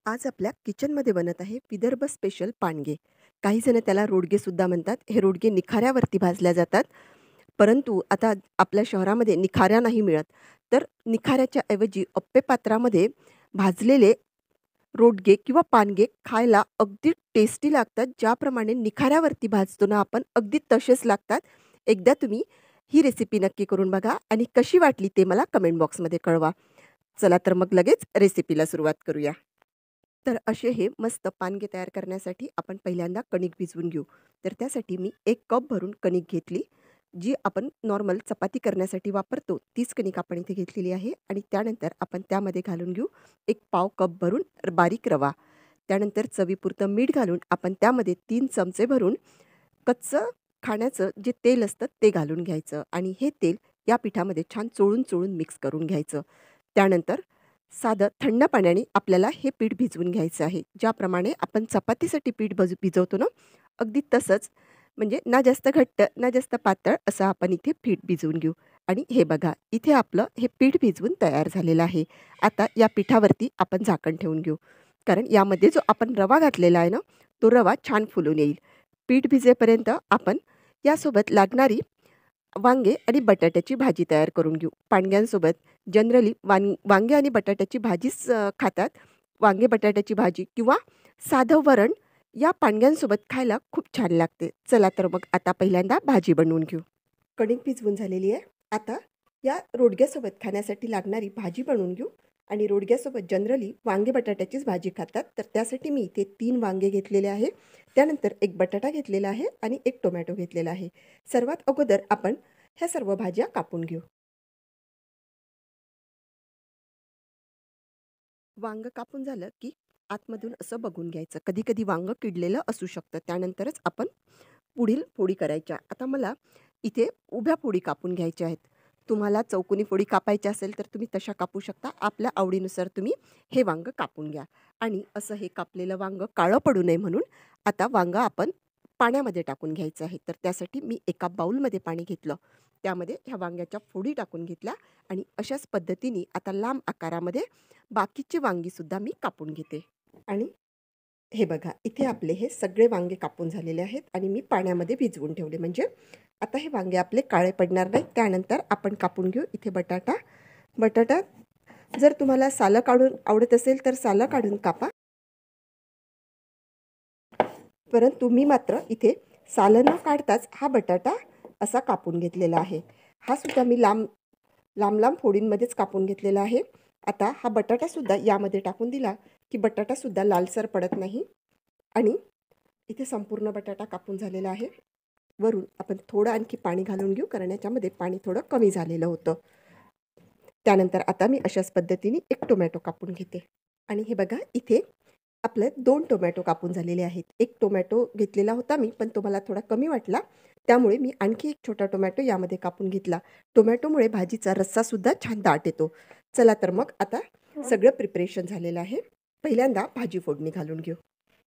आज आपल्या किचनमध्ये बनत आहे विदर्भ स्पेशल पानगे. काही जण त्याला रोडगेसुद्धा म्हणतात. हे रोडगे निखाऱ्यावरती भाजल्या जातात. परंतु आता आपल्या शहरामध्ये निखाऱ्या नाही मिळत. तर निखाऱ्याच्या ऐवजी अप्पे पात्रामध्ये भाजलेले रोडगे किंवा पानगे खायला अगदी टेस्टी लागतात. ज्याप्रमाणे निखाऱ्यावरती भाजतो ना आपण, अगदी तसेच लागतात. एकदा तुम्ही ही रेसिपी नक्की करून बघा आणि कशी वाटली ते मला कमेंट बॉक्समध्ये कळवा. चला तर मग लगेच रेसिपीला सुरुवात करूया. तर असे हे मस्त पानगे तयार करण्यासाठी आपण पहिल्यांदा कणिक भिजवून घेऊ. तर त्यासाठी मी 1 कप भरून कणिक घेतली. जी आपण नॉर्मल चपाती करण्यासाठी वापरतो, तीच कणिक आपण इथे घेतलेली आहे आणि त्यानंतर आपण त्यामध्ये घालून घेऊ 1 पाव कप भरून बारीक रवा. त्यानंतर चवीपुरतं मीठ घालून आपण त्यामध्ये 3 चमचे भरून कच्चं खाण्याचं जे तेल असतं ते घालून घ्यायचं आणि हे तेल या पिठामध्ये छान चोळून मिक्स करून घ्यायचं. त्यानंतर साधं थंड पाण्याने आपल्याला हे पीठ भिजवून घ्यायचं आहे. ज्याप्रमाणे आपण चपातीसाठी पीठ भिजवतो ना, अगदी तसंच. म्हणजे ना जास्त घट्ट, ना जास्त पातळ असं आपण इथे पीठ भिजवून घेऊ. आणि हे बघा, इथे आपलं हे पीठ भिजवून तयार झालेलं आहे. आता या पिठावरती आपण झाकण ठेवून घेऊ. कारण यामध्ये जो आपण रवा घातलेला आहे ना, तो रवा छान फुलून येईल. पीठ भिजेपर्यंत आपण यासोबत लागणारी वांगे आणि बटाट्याची भाजी तयार करून घेऊ. पानग्यांसोबत जनरली वांगे आणि बटाट्याची भाजीच खातात. वांगे बटाट्याची भाजी किंवा साधं वरण या पानग्यांसोबत खायला खूप छान लागते. चला तर मग आता पहिल्यांदा भाजी बनवून घेऊ. कणिक भिजवून झालेली आहे. आता या रोडग्यासोबत खाण्यासाठी लागणारी भाजी बनवून घेऊ. आणि रोडग्यासोबत जनरली वांगे बटाट्याचीच भाजी खातात. तर त्यासाठी मी इथे 3 वांगे घेतलेले आहे. त्यानंतर 1 बटाटा घेतलेला आहे आणि 1 टोमॅटो घेतलेला आहे. सर्वात अगोदर आपण ह्या सर्व भाज्या कापून घेऊ. वांगं कापून झालं की आतमधून असं बघून घ्यायचं. कधी-कधी वांगं किडलेलं असू शकतं. त्यानंतरच आपण पुढील फोडी करायच्या. आता मला इथे उभ्या फोडी कापून घ्यायच्या आहेत. तुम्हाला चौकोनी फोडी कापायच्या असेल तर तुम्ही तशा कापू शकता. आपल्या आवडीनुसार तुम्ही हे वांगं कापून घ्या. आणि असं हे कापलेलं वांगं काळं पडू नये म्हणून आता वांगं आपण पाण्यामध्ये टाकून घ्यायचं आहे. तर त्यासाठी मी एका बाउलमध्ये पाणी घेतलं. त्यामध्ये ह्या वांग्याच्या फोडी टाकून घेतल्या आणि अशाच पद्धतीने आता लांब आकारामध्ये बाकीची वांगीसुद्धा मी कापून घेते. आणि हे बघा, इथे आपले हे सगळे वांगे कापून झालेले आहेत आणि मी पाण्यामध्ये भिजवून ठेवले. म्हणजे आता हे वांगे आपले काळे पडणार नाहीत. त्यानंतर आपण कापून घेऊ इथे बटाटा. बटाटा जर तुम्हाला सालं काढून आवडत असेल तर सालं काढून कापा. परंतु मी मात्र इथे सालं न काढताच हा बटाटा असा कापून घेतलेला आहे. हा सुद्धा मी लांब लांब लांब फोडींमध्येच कापून घेतलेला आहे. आता हा बटाटासुद्धा यामध्ये टाकून दिला की बटाटासुद्धा लालसर पडत नाही. आणि इथे संपूर्ण बटाटा कापून झालेला आहे. वरून आपण थोडं आणखी पाणी घालून घेऊ, कारण याच्यामध्ये पाणी थोडं कमी झालेलं होतं. त्यानंतर आता मी अशाच पद्धतीने 1 टोमॅटो कापून घेते. आणि हे बघा, इथे आपले 2 टोमॅटो कापून झालेले आहेत. 1 टोमॅटो घेतलेला होता मी, पण तो मला थोडा कमी वाटला. त्यामुळे मी आणखी 1 छोटा टोमॅटो यामध्ये कापून घेतला. टोमॅटोमुळे भाजीचा रस्सासुद्धा छान दाट येतो. चला तर मग आता सगळं प्रिपरेशन झालेलं आहे. पहिल्यांदा भाजी फोडणी घालून घेऊ.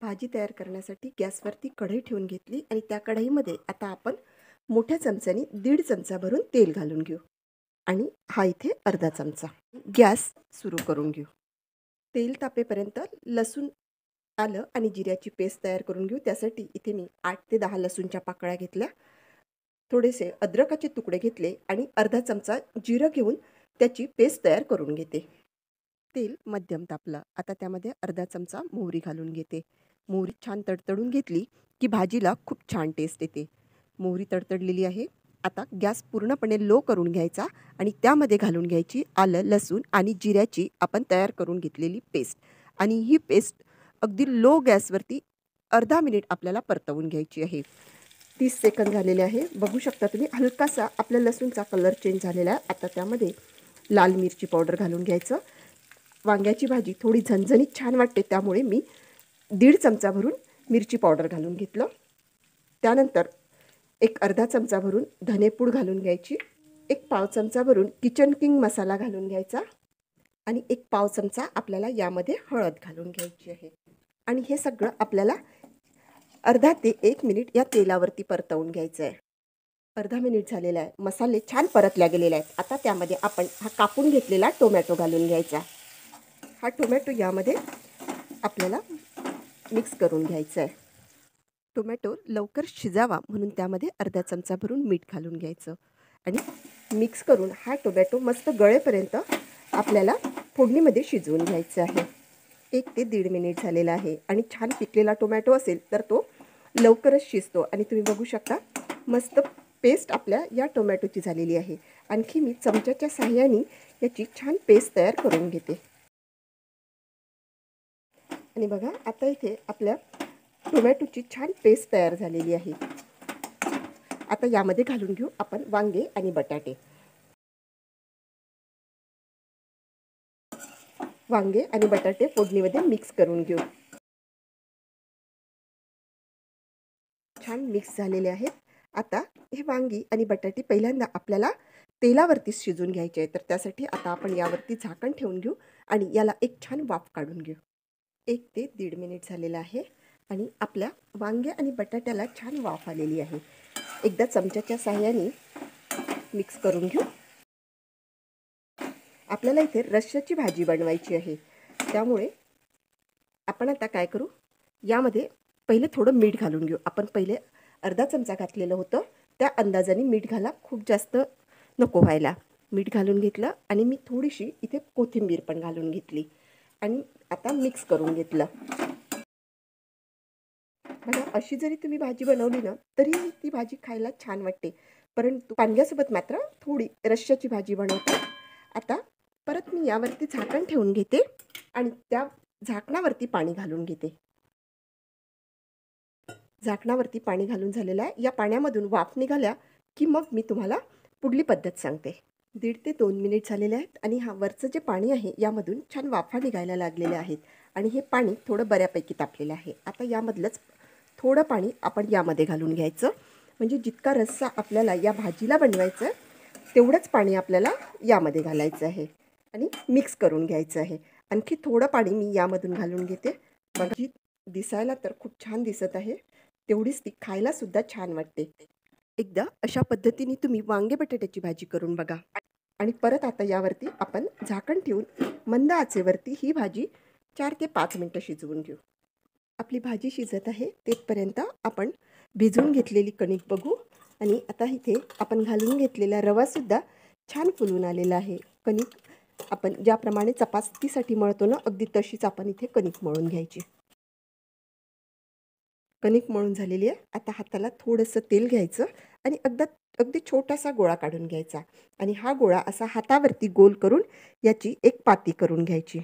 भाजी तयार करण्यासाठी गॅसवरती कढई ठेवून घेतली आणि त्या कढईमध्ये आता आपण मोठ्या चमच्याने 1.5 चमचा भरून तेल घालून घेऊ. आणि हा इथे अर्धा चमचा. गॅस सुरू करून घेऊ. तेल तापेपर्यंत लसूण, आलं आणि जिऱ्याची पेस्ट तयार करून घेऊ. त्यासाठी इथे मी 8 ते 10 लसूणच्या पाकळ्या घेतल्या. थोडेसे अद्रकाचे तुकडे घेतले आणि अर्धा चमचा जिरं घेऊन त्याची पेस्ट तयार करून घेते. तेल मध्यम तापलं. आता त्यामध्ये अर्धा चमचा मोहरी घालून घेते. मोहरी छान तडतडून घेतली की भाजीला खूप छान टेस्ट येते. मोहरी तडतडलेली आहे. आता गॅस पूर्णपणे लो करून घ्यायचा आणि त्यामध्ये घालून घ्यायची आलं, लसूण आणि जिऱ्याची आपण तयार करून घेतलेली पेस्ट. आणि ही पेस्ट अगदी लो गॅसवरती अर्धा मिनिट आपल्याला परतवून घ्यायची आहे. 30 सेकंद झालेले आहे. बघू शकता तुम्ही, हलकासा आपल्या लसूणचा कलर चेंज झालेला आहे. आता त्यामध्ये लाल मिरची पावडर घालून घ्यायचं. वांग्याची भाजी थोडी झणझणीत छान वाटते, त्यामुळे मी 1.5 चमचा भरून मिरची पावडर घालून घेतलं. त्यानंतर एक अर्धा चमचा भरून धनेपूड घालून घ्यायची. 1 पाव चमचा भरून किचन किंग मसाला घालून घ्यायचा आणि 1 पाव चमचा आपल्याला यामध्ये हळद घालून घ्यायची आहे. आणि हे सगळं आपल्याला अर्धा ते 1 मिनिट या तेलावरती परतवून घ्यायचं आहे. अर्धा मिनिट झालेला आहे. मसाले छान परतल्या गेलेले आहेत. आता त्यामध्ये आपण हा कापून घेतलेला टोमॅटो घालून घ्यायचा. हा टोमॅटो यामध्ये आपल्याला मिक्स करून घ्यायचं आहे. टोमॅटो लवकर शिजावा म्हणून त्यामध्ये अर्धा चमचा भरून मीठ घालून घ्यायचं आणि मिक्स करून हा टोमॅटो मस्त गळेपर्यंत आपल्याला फोडणीमध्ये शिजवून घ्यायचं आहे. 1 ते 1.5 मिनिट झालेला आहे आणि छान पिकलेला टोमॅटो असेल तर तो लवकरच शिजतो आणि तुम्ही बघू शकता मस्त पेस्ट आपल्या या टोमॅटोची झालेली आहे. आणखी मी चमच्याच्या साहाय्याने याची छान पेस्ट तयार करून घेते. आणि बघा आता इथे आपल्या टोमॅटोची छान पेस्ट तयार झालेली आहे. आता यामध्ये घालून घेऊ आपण वांगे आणि बटाटे. वांगे आणि बटाटे फोडणीमध्ये मिक्स करून घेऊ. छान मिक्स झालेले आहेत. आता हे वांगी आणि बटाटे पहिल्यांदा आपल्याला तेलावरती शिजून घ्यायचे आहे. तर त्यासाठी आता आपण यावरती झाकण ठेवून घेऊ आणि याला एक छान वाफ काढून घेऊ. 1 ते 1.5 मिनिट झालेला आहे आणि आपल्या वांगे आणि बटाट्याला छान वाफ आलेली आहे. एकदा चमच्याच्या साहाय्याने मिक्स करून घेऊ. आपल्याला इथे रश्श्याची भाजी बनवायची आहे. त्यामुळे आपण आता काय करू, यामध्ये पहिले थोडं मीठ घालून घेऊ. आपण पहिले अर्धा चमचा घातलेलं होतं, त्या अंदाजाने मीठ घाला, खूप जास्त नको व्हायला. मीठ घालून घेतलं आणि मी थोडीशी इथे कोथिंबीर पण घालून घेतली आणि आता मिक्स करून घेतलं. बघा अशी जरी तुम्ही भाजी बनवली ना तरी ती भाजी खायला छान वाटते, परंतु वांग्यासोबत मात्र थोडी रश्श्याची भाजी बनवते. आता परत मी यावरती झाकण ठेवून घेते आणि त्या झाकणावरती पाणी घालून घेते. झाकणावरती पाणी घालून झालेलं आहे. या पाण्यामधून वाफ निघाल्या की मग मी तुम्हाला पुढली पद्धत सांगते. 1.5 ते 2 मिनिट झालेले आहेत आणि हा वरचं जे पाणी आहे यामधून छान वाफा निघायला लागलेल्या आहेत आणि हे पाणी थोडं बऱ्यापैकी तापलेलं आहे. आता यामधलंच थोडं पाणी आपण यामध्ये घालून घ्यायचं, म्हणजे जितका रस्सा आपल्याला या भाजीला बनवायचं आहे तेवढंच पाणी आपल्याला यामध्ये घालायचं आहे आणि मिक्स करून घ्यायचं आहे. आणखी थोडं पाणी मी यामधून घालून घेते. भाजी दिसायला तर खूप छान दिसत आहे, तेवढीच ती खायलासुद्धा छान वाटते. एकदा अशा पद्धतीने तुम्ही वांगे बटाट्याची भाजी करून बघा आणि परत आता यावरती आपण झाकण ठेवून मंद आचेवरती ही भाजी 4 ते 5 मिनटं शिजवून घेऊ. आपली भाजी शिजत आहे तेथपर्यंत आपण भिजवून घेतलेली कणिक बघू आणि आता इथे आपण घालून घेतलेला रवासुद्धा छान फुलून आलेला आहे. कणिक आपण ज्याप्रमाणे चपातीसाठी मळतो ना अगदी तशीच आपण इथे कणिक मळून घ्यायची. कणिक मळून झालेली आहे. आता हाताला थोडंसं तेल घ्यायचं आणि अगदी छोटासा गोळा काढून घ्यायचा आणि हा गोळा असा हातावरती गोल करून याची एक पाती करून घ्यायची.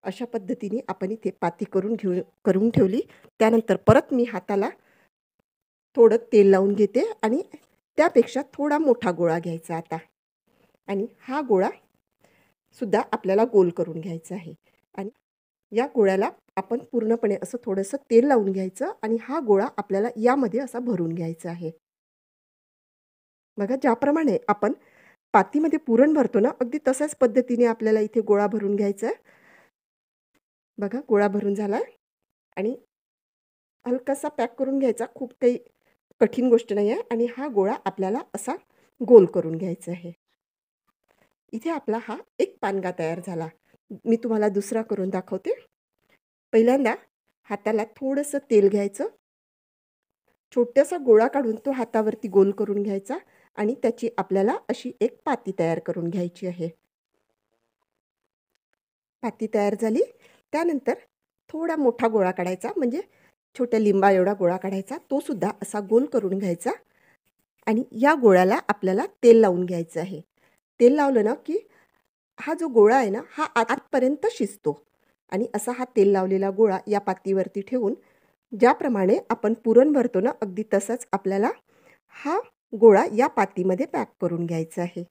अशा पद्धतीने आपण इथे पाती करून ठेवली. त्यानंतर परत मी हाताला थोडं तेल लावून घेते आणि त्यापेक्षा थोडा मोठा गोळा घ्यायचा आता आणि हा गोळा सुद्धा आपल्याला गोल करून घ्यायचा आहे आणि या गोळ्याला आपण पूर्णपणे असं थोडंसं तेल लावून घ्यायचं आणि हा गोळा आपल्याला यामध्ये असा भरून घ्यायचा आहे. बघा ज्याप्रमाणे आपण पातीमध्ये पुरण भरतो ना अगदी तशाच पद्धतीने आपल्याला इथे गोळा भरून घ्यायचा आहे. बघा गोळा भरून झाला आणि हलकासा पॅक करून घ्यायचा, खूप काही कठीण गोष्ट नाही आहे आणि हा गोळा आपल्याला असा गोल करून घ्यायचा आहे. इथे आपला हा एक पानगा तयार झाला. मी तुम्हाला दुसरा करून दाखवते. पहिल्यांदा हाताला थोडंसं तेल घ्यायचं, छोटासा गोळा काढून तो हातावरती गोल करून घ्यायचा आणि त्याची आपल्याला अशी एक पाती तयार करून घ्यायची आहे. पाती तयार झाली. त्यानंतर थोडा मोठा गोळा काढायचा, म्हणजे छोट्या लिंबा एवढा गोळा काढायचा, तो सुद्धा असा गोल करून घ्यायचा आणि या गोळ्याला आपल्याला तेल लावून घ्यायचं आहे. तेल लावलं ना की हा जो गोळा आहे ना हा आतपर्यंत शिजतो आणि असा हा तेल लावलेला गोळा या पातीवरती ठेवून ज्याप्रमाणे आपण पुरण भरतो ना अगदी तसंच आपल्याला हा गोळा या पातीमध्ये पॅक करून घ्यायचा आहे.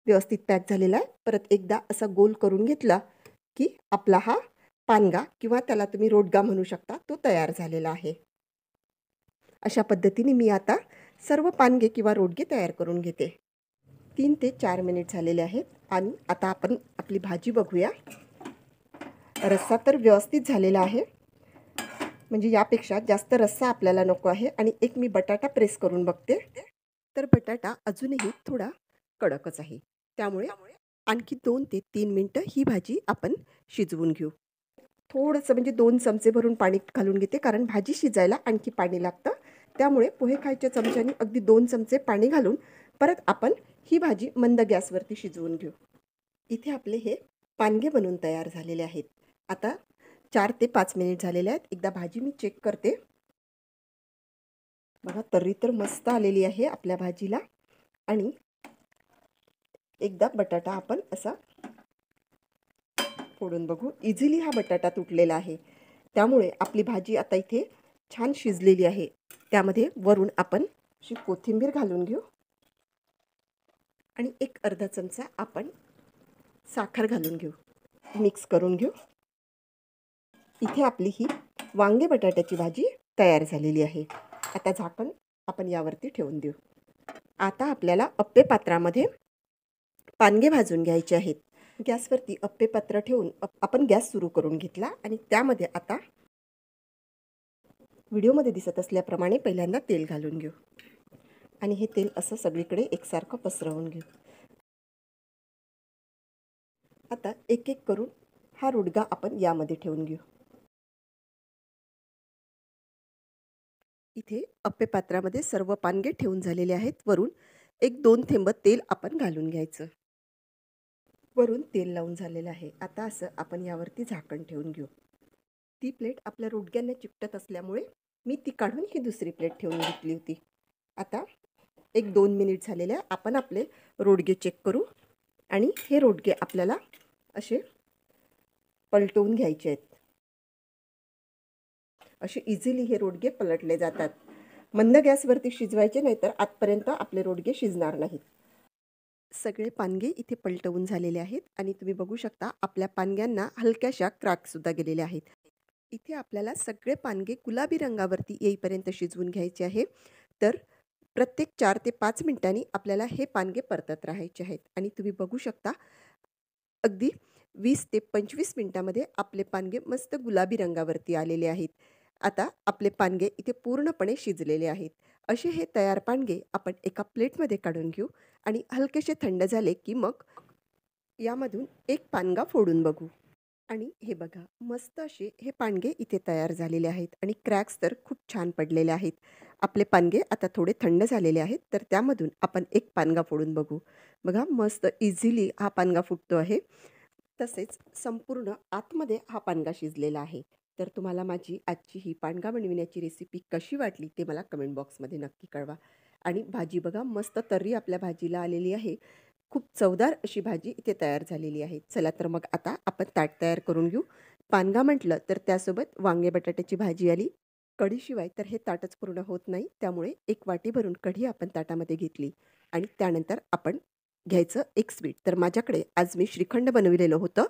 व्यवस्थित पॅक झालेला आहे. परत एकदा असा गोल करून घेतला की आपला हा पानगा किंवा त्याला तुम्ही रोडगा म्हणू शकता तो तयार झालेला आहे. अशा पद्धतीने मी आता सर्व पानगे किंवा रोडगे तयार करून घेते. 3 ते 4 मिनिट झालेले आहेत आणि आता आपण आपली भाजी बघूया. रस्सा तर व्यवस्थित झालेला आहे, म्हणजे यापेक्षा जास्त रस्सा आपल्याला नको आहे. आणि एक मी बटाटा प्रेस करून बघते, तर बटाटा अजूनही थोडा कडकच आहे. त्यामुळे आणखी 2 ते 3 मिनटं ही भाजी आपण शिजवून घेऊ. थोडंसं म्हणजे 2 चमचे भरून पाणी घालून घेते, कारण भाजी शिजायला आणखी पाणी लागतं. त्यामुळे पोहे खायच्या चमच्याने अगदी 2 चमचे पाणी घालून परत आपण ही भाजी मंद गॅसवरती शिजवून घेऊ. इथे आपले हे पानगे बनवून तयार झालेले आहेत. आता 4 ते 5 मिनिट झालेले आहेत. एकदा भाजी मी चेक करते. बघा तर्री तर मस्त आलेली आहे आपल्या भाजीला. आणि एकदा बटाटा आपण असा फोडून बघू. इझिली हा बटाटा तुटलेला आहे, त्यामुळे आपली भाजी आता इथे छान शिजलेली आहे. त्यामध्ये वरून आपण अशी कोथिंबीर घालून घेऊ आणि एक अर्धा चमचा आपण साखर घालून घेऊ, मिक्स करून घेऊ. इथे आपली ही वांगे बटाट्याची भाजी तयार झालेली आहे. आता झाकण आपण यावरती ठेवून देऊ. आता आपल्याला अप्पे पात्रामध्ये पानगे भाजून घ्यायचे आहेत. गॅसवरती अप्पे पात्र ठेवून आपण गॅस सुरू करून घेतला आणि त्यामध्ये आता व्हिडिओमध्ये दिसत असल्याप्रमाणे पहिल्यांदा तेल घालून घेऊ आणि हे तेल असं सगळीकडे एकसारखं पसरवून घेऊ. आता एक एक करून हा रोडगा आपण यामध्ये ठेवून घेऊ. इथे अप्पे पात्रामध्ये सर्व पानगे ठेवून झालेले आहेत. वरून 1-2 थेंब तेल आपण घालून घ्यायचं. वरून तेल लावून झालेलं आहे. आता असं आपण यावरती झाकण ठेवून घेऊ. ती प्लेट आपल्या रोडग्यांना चिकटत असल्यामुळे मी ती काढून ही दुसरी प्लेट ठेवून घेतली होती. आता 1-2 मिनिट झालेले आहे. आपण आपले रोडगे चेक करू आणि हे रोडगे आपल्याला असे पलटवून घ्यायचे आहेत. असे इझिली हे रोडगे पलटले जातात. मंद गॅसवरती शिजवायचे, नाहीतर आतपर्यंत आपले रोडगे शिजणार नाहीत. सगळे पानगे इथे पलटवून झालेले आहेत आणि तुम्ही बघू शकता आपल्या पानग्यांना हलक्याशा क्रॅकसुद्धा गेलेल्या आहेत. इथे आपल्याला सगळे पानगे गुलाबी रंगावरती येईपर्यंत शिजवून घ्यायचे आहे. तर प्रत्येक 4 ते 5 मिनिटांनी आपल्याला हे पानगे परतत राहायचे आहेत. आणि तुम्ही बघू शकता अगदी 20 ते 25 मिनिटामध्ये आपले पानगे मस्त गुलाबी रंगावरती आलेले आहेत. आता आपले पानगे इथे पूर्णपणे शिजलेले आहेत. असे हे तयार पानगे आपण एका प्लेटमध्ये काढून घेऊ आणि हलकेसे थंड झाले की मग यामधून एक पानगा फोडून बघू. आणि हे बघा मस्त असे हे पानगे इथे तयार झालेले आहेत आणि क्रॅक्स तर खूप छान पडलेले आहेत. आपले पानगे आता थोडे थंड झालेले आहेत, तर त्यामधून आपण एक पानगा फोडून बघू. बघा मस्त इझिली हा पानगा फुटतो आहे. तसेच संपूर्ण आतमध्ये हा पानगा शिजलेला आहे. तर तुम्हाला माझी आजची ही पानगा बनविण्याची रेसिपी कशी वाटली ते मला कमेंट बॉक्समध्ये नक्की कळवा. आणि भाजी बघा मस्त तर्री आपल्या भाजीला आलेली आहे. खूप चवदार अशी भाजी इथे तयार झालेली आहे. चला तर मग आता आपण ताट तयार करून घेऊ. पानगा म्हटलं तर त्यासोबत वांगे बटाट्याची भाजी आली. कढीशिवाय तर हे ताटच पूर्ण होत नाही. त्यामुळे एक वाटी भरून कढी आपण ताटामध्ये घेतली आणि त्यानंतर आपण घ्यायचं एक स्वीट. तर माझ्याकडे आज मी श्रीखंड बनविलेलं होतं,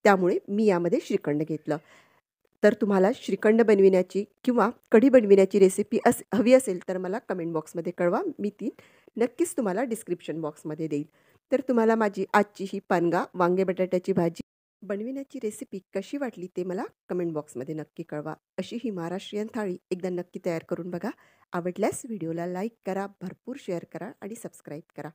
त्यामुळे मी यामध्ये श्रीखंड घेतलं. तर तुम्हाला श्रीखंड बनविण्याची किंवा कढी बनविण्याची रेसिपी हवी असेल तर मला कमेंट बॉक्समध्ये कळवा. मी ती नक्कीच तुम्हाला डिस्क्रिप्शन बॉक्समध्ये देईल. तर तुम्हाला माझी आजची ही पानगा वांगे बटाट्याची भाजी बनविण्याची रेसिपी कशी वाटली ते मला कमेंट बॉक्समध्ये नक्की कळवा. अशी ही महाराष्ट्रीयन थाळी एकदा नक्की तयार करून बघा. आवडल्यास व्हिडिओला लाईक करा, भरपूर शेअर करा आणि सबस्क्राईब करा.